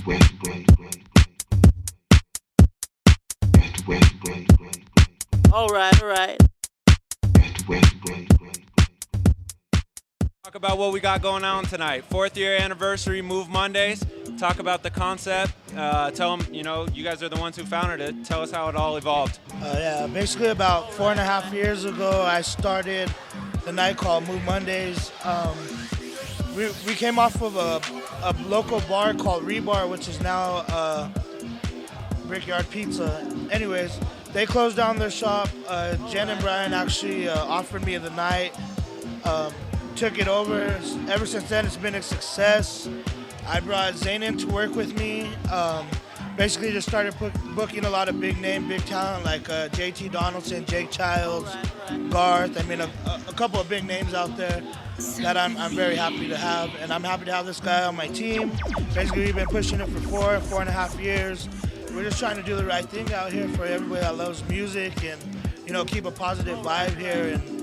All right, all right. Talk about what we got going on tonight. 4th year anniversary Move Mondays. Talk about the concept. Tell them, you guys are the ones who founded it. Tell us how it all evolved. Yeah, basically about 4.5 years ago, I started the night called Move Mondays. We came off of a local bar called Rebar, which is now Brickyard Pizza. Anyways, they closed down their shop. Jen and Brian actually offered me the night. Took it over. Ever since then, it's been a success. I brought Zane in to work with me. Basically, just started booking a lot of big name, big talent like JT Donaldson, Jake Childs, Garth. I mean, a couple of big names out there that I'm very happy to have, and I'm happy to have this guy on my team. Basically, we've been pushing it for 4.5 years. We're just trying to do the right thing out here for everybody that loves music, and keep a positive vibe here. And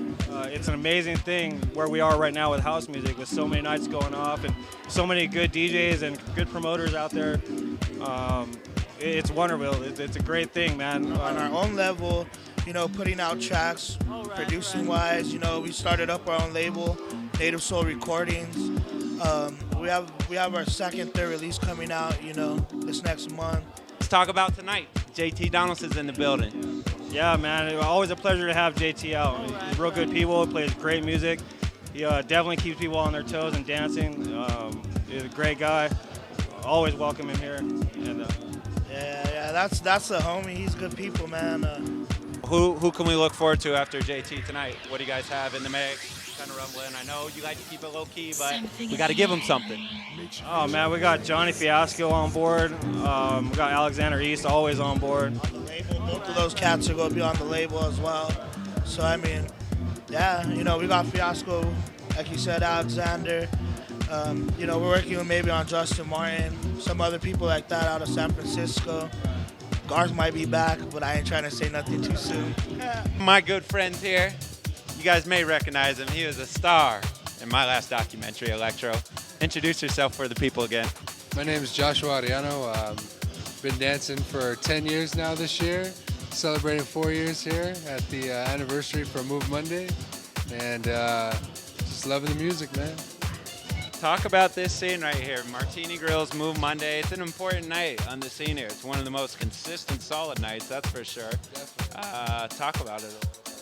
it's an amazing thing where we are right now with house music, with so many nights going off and so many good DJs and good promoters out there. It's wonderful. It's a great thing, man. On our own level, putting out tracks, producing wise, we started up our own label, Native Soul Recordings. We have our second, third release coming out, this next month. Let's talk about tonight. JT Donaldson's in the building. Yeah, man. Always a pleasure to have JT out. He's real good people. He plays great music. He definitely keeps people on their toes and dancing. He's a great guy. Always welcome him here. And, yeah, that's the homie. He's good people, man. Who can we look forward to after JT tonight? What do you guys have in the mix? Kind of rumbling. I know you like to keep it low key, but we got to give him something. Oh man, we got Johnny Fiasco on board. We got Alexander East always on board. On the label, both of those cats are going to be on the label as well. So I mean, yeah, we got Fiasco, like you said, Alexander. We're working with maybe on Justin Martin, some other people like that out of San Francisco. Garth might be back, but I ain't trying to say nothing too soon. My good friends here, you guys may recognize him. He was a star in my last documentary, Electro. Introduce yourself for the people again. My name is Joshua Ariano. Been dancing for 10 years now this year. Celebrating 4 years here at the anniversary for Move Monday. And just loving the music, man. Talk about this scene right here. Martini Grills, Move Monday. It's an important night on the scene here. It's one of the most consistent, solid nights, that's for sure. Talk about it.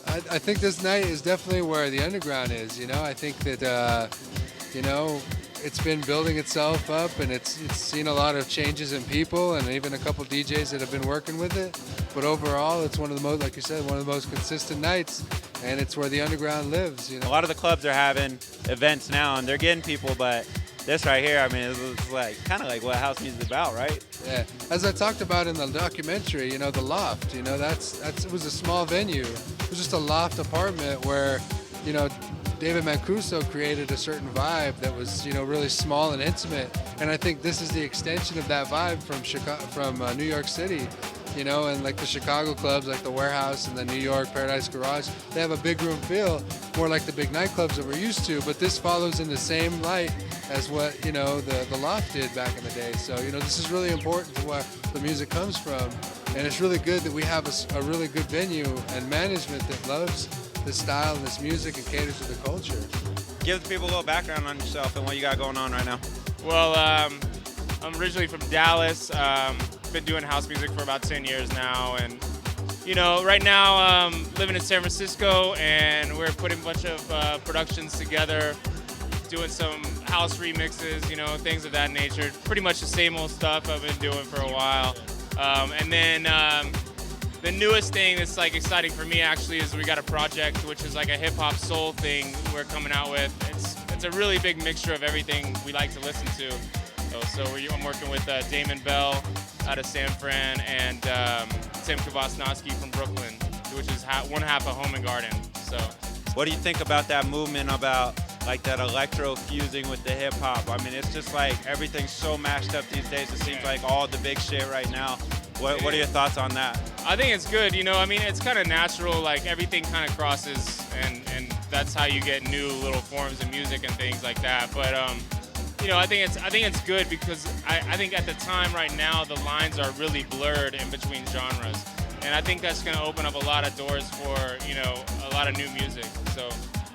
I think this night is definitely where the underground is, I think that, it's been building itself up, and it's seen a lot of changes in people and even a couple DJs that have been working with it. But overall, it's one of the most, like you said, one of the most consistent nights, and it's where the underground lives, A lot of the clubs are having events now, and they're getting people, but this right here, I mean, it's like kind of like what house music is about, right? Yeah. As I talked about in the documentary, the loft, it was a small venue. It was just a loft apartment where, David Mancuso created a certain vibe that was, really small and intimate. And I think this is the extension of that vibe from New York City, and like the Chicago clubs, like the Warehouse and the New York Paradise Garage, they have a big room feel, more like the big nightclubs that we're used to. But this follows in the same light as what, the Loft did back in the day. So, this is really important to where the music comes from. And it's really good that we have a really good venue and management that loves this style and this music and caters to the culture. Give the people a little background on yourself and what you got going on right now. Well, I'm originally from Dallas. Been doing house music for about 10 years now, and right now living in San Francisco, and we're putting a bunch of productions together, doing some house remixes, things of that nature. Pretty much the same old stuff I've been doing for a while. And then the newest thing that's like exciting for me actually is we got a project which is like a hip hop soul thing we're coming out with. It's a really big mixture of everything we like to listen to. I'm working with Damon Bell out of San Fran and Tim Kvasnovsky from Brooklyn, which is one half of Home and Garden. So, what do you think about that movement about like that electro fusing with the hip hop? I mean, it's just like everything's so mashed up these days. It seems like all the big shit right now. What are your thoughts on that? I think it's good. I mean, it's kind of natural. Like everything kind of crosses, and that's how you get new little forms of music and things like that. But I think it's good because I think at the time right now the lines are really blurred in between genres, and I think that's going to open up a lot of doors for a lot of new music. So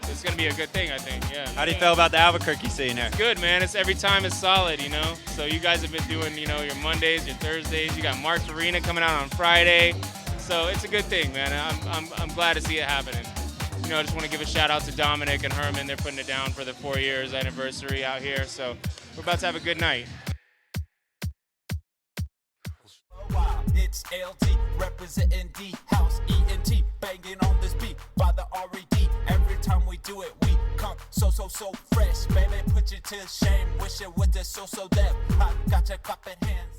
it's going to be a good thing, I think. Yeah. How do you feel about the Albuquerque scene here? It's good, man. It's every time it's solid, So you guys have been doing your Mondays, your Thursdays. You got Mark Farina coming out on Friday, so it's a good thing, man. I'm glad to see it happening. I just want to give a shout out to Dominic and Herman. They're putting it down for the 4 years anniversary out here. So we're about to have a good night. It's LT representing D House ENT, banging on this beat by the RED. Every time we do it, we come so fresh. Baby, put you to shame. Wish it with this so depth. I got your clapping hands.